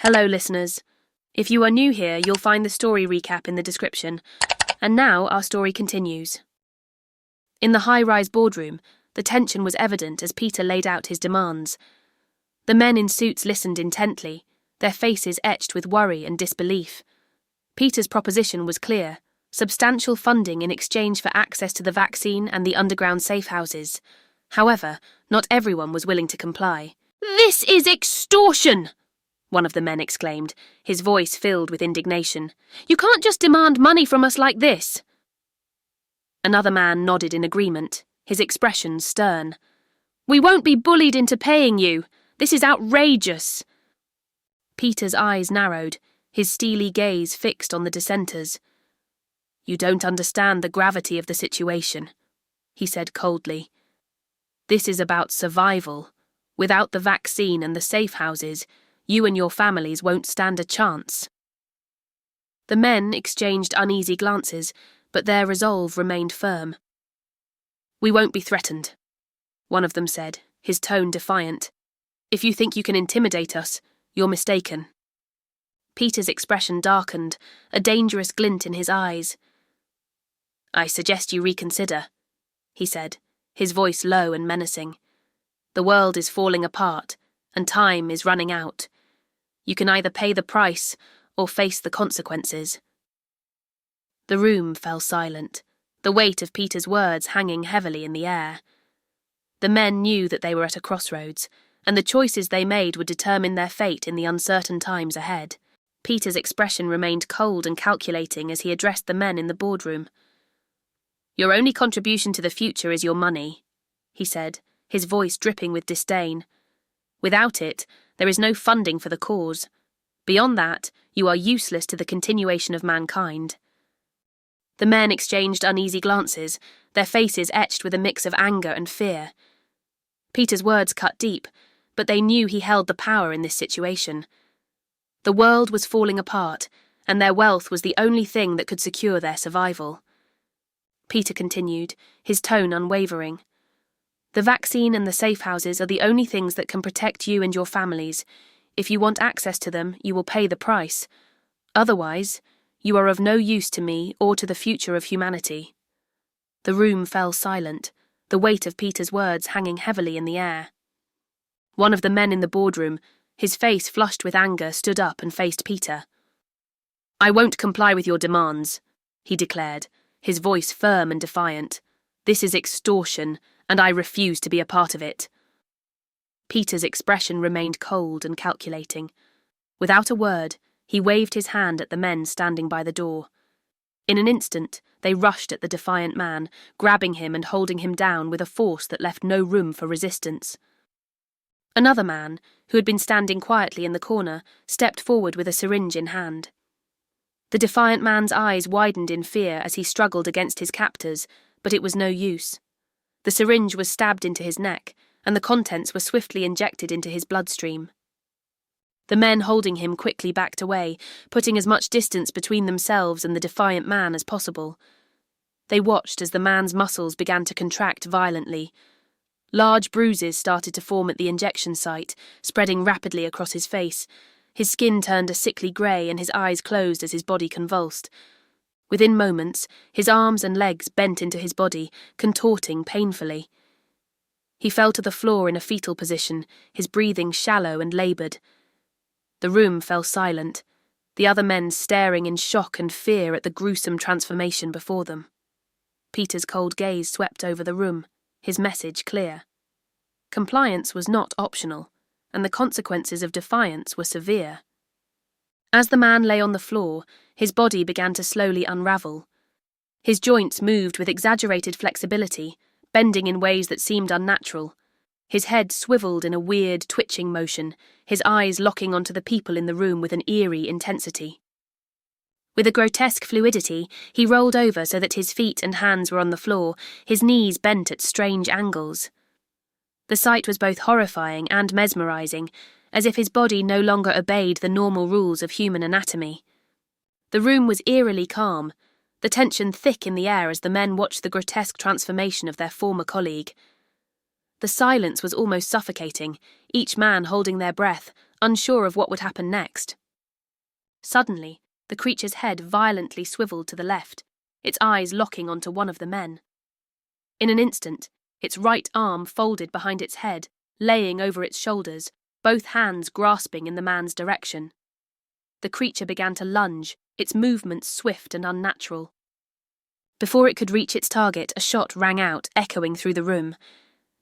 Hello, listeners. If you are new here, you'll find the story recap in the description. And now our story continues. In the high-rise boardroom, the tension was evident as Peter laid out his demands. The men in suits listened intently, their faces etched with worry and disbelief. Peter's proposition was clear: substantial funding in exchange for access to the vaccine and the underground safe houses. However, not everyone was willing to comply. "This is extortion!" one of the men exclaimed, his voice filled with indignation. "You can't just demand money from us like this." Another man nodded in agreement, his expression stern. "We won't be bullied into paying you. This is outrageous." Peter's eyes narrowed, his steely gaze fixed on the dissenters. "You don't understand the gravity of the situation," he said coldly. "This is about survival. Without the vaccine and the safe houses, you and your families won't stand a chance." The men exchanged uneasy glances, but their resolve remained firm. "We won't be threatened," one of them said, his tone defiant. "If you think you can intimidate us, you're mistaken." Peter's expression darkened, a dangerous glint in his eyes. "I suggest you reconsider," he said, his voice low and menacing. "The world is falling apart, and time is running out. You can either pay the price or face the consequences." The room fell silent, the weight of Peter's words hanging heavily in the air. The men knew that they were at a crossroads, and the choices they made would determine their fate in the uncertain times ahead. Peter's expression remained cold and calculating as he addressed the men in the boardroom. "Your only contribution to the future is your money," he said, his voice dripping with disdain. "Without it, there is no funding for the cause. Beyond that, you are useless to the continuation of mankind." The men exchanged uneasy glances, their faces etched with a mix of anger and fear. Peter's words cut deep, but they knew he held the power in this situation. The world was falling apart, and their wealth was the only thing that could secure their survival. Peter continued, his tone unwavering. "The vaccine and the safe houses are the only things that can protect you and your families. If you want access to them, you will pay the price. Otherwise, you are of no use to me or to the future of humanity." The room fell silent, the weight of Peter's words hanging heavily in the air. One of the men in the boardroom, his face flushed with anger, stood up and faced Peter. "I won't comply with your demands," he declared, his voice firm and defiant. "This is extortion, and I refuse to be a part of it." Peter's expression remained cold and calculating. Without a word, he waved his hand at the men standing by the door. In an instant, they rushed at the defiant man, grabbing him and holding him down with a force that left no room for resistance. Another man, who had been standing quietly in the corner, stepped forward with a syringe in hand. The defiant man's eyes widened in fear as he struggled against his captors, but it was no use. The syringe was stabbed into his neck, and the contents were swiftly injected into his bloodstream. The men holding him quickly backed away, putting as much distance between themselves and the defiant man as possible. They watched as the man's muscles began to contract violently. Large bruises started to form at the injection site, spreading rapidly across his face. His skin turned a sickly grey and his eyes closed as his body convulsed. Within moments, his arms and legs bent into his body, contorting painfully. He fell to the floor in a fetal position, his breathing shallow and laboured. The room fell silent, the other men staring in shock and fear at the gruesome transformation before them. Peter's cold gaze swept over the room, his message clear. Compliance was not optional, and the consequences of defiance were severe. As the man lay on the floor, his body began to slowly unravel. His joints moved with exaggerated flexibility, bending in ways that seemed unnatural. His head swiveled in a weird, twitching motion, his eyes locking onto the people in the room with an eerie intensity. With a grotesque fluidity, he rolled over so that his feet and hands were on the floor, his knees bent at strange angles. The sight was both horrifying and mesmerizing, as if his body no longer obeyed the normal rules of human anatomy. The room was eerily calm, the tension thick in the air as the men watched the grotesque transformation of their former colleague. The silence was almost suffocating, each man holding their breath, unsure of what would happen next. Suddenly, the creature's head violently swiveled to the left, its eyes locking onto one of the men. In an instant, its right arm folded behind its head, laying over its shoulders, both hands grasping in the man's direction. The creature began to lunge, its movements swift and unnatural. Before it could reach its target, a shot rang out, echoing through the room.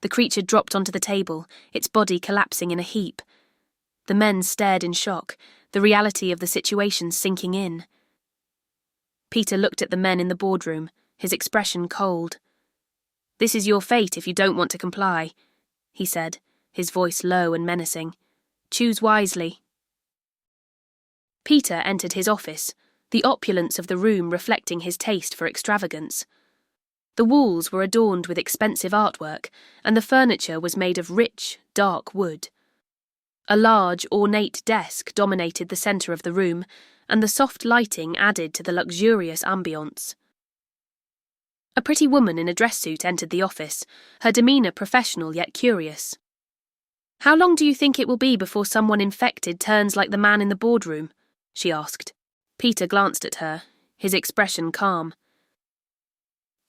The creature dropped onto the table, its body collapsing in a heap. The men stared in shock, the reality of the situation sinking in. Peter looked at the men in the boardroom, his expression cold. "This is your fate if you don't want to comply," he said, his voice low and menacing. "Choose wisely." Peter entered his office, the opulence of the room reflecting his taste for extravagance. The walls were adorned with expensive artwork, and the furniture was made of rich, dark wood. A large, ornate desk dominated the centre of the room, and the soft lighting added to the luxurious ambience. A pretty woman in a dress suit entered the office, her demeanour professional yet curious. "How long do you think it will be before someone infected turns like the man in the boardroom?" she asked. Peter glanced at her, his expression calm.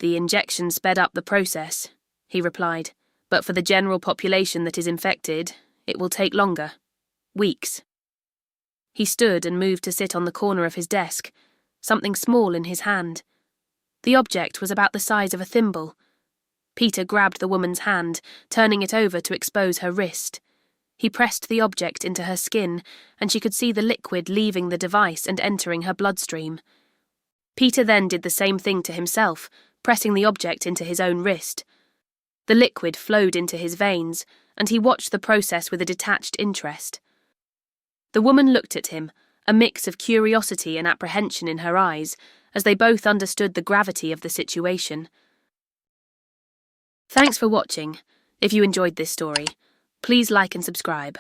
"The injection sped up the process," he replied, "but for the general population that is infected, it will take longer. Weeks." He stood and moved to sit on the corner of his desk, something small in his hand. The object was about the size of a thimble. Peter grabbed the woman's hand, turning it over to expose her wrist. He pressed the object into her skin, and she could see the liquid leaving the device and entering her bloodstream. Peter then did the same thing to himself, pressing the object into his own wrist. The liquid flowed into his veins, and he watched the process with a detached interest. The woman looked at him, a mix of curiosity and apprehension in her eyes, as they both understood the gravity of the situation. Thanks for watching. If you enjoyed this story, please like and subscribe.